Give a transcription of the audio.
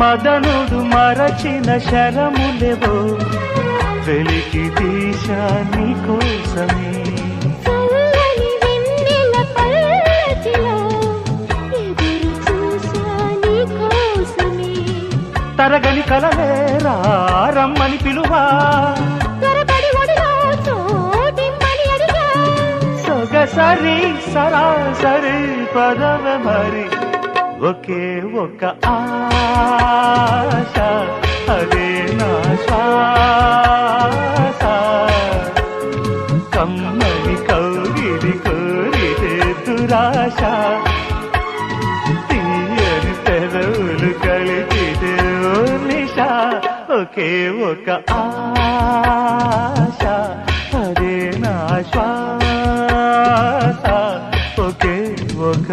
మదనుడు మరచిన శరములెవో వెలికి తీశా నీ కోసమే. తరగని కలవేరా రమ్మని పిలువా, సొగసరి సరాసరి పదవ మరి ఒకే ఒక ఆశ, అదే నా శ్వాస. కమ్మని కౌగిలి కోరితే దురాశ, తీయని పెదవులు కలిపితే ఓ నిశా. ఒకే ఒక ఆశ, అదే నా శ్వాస. ఒకే ఒక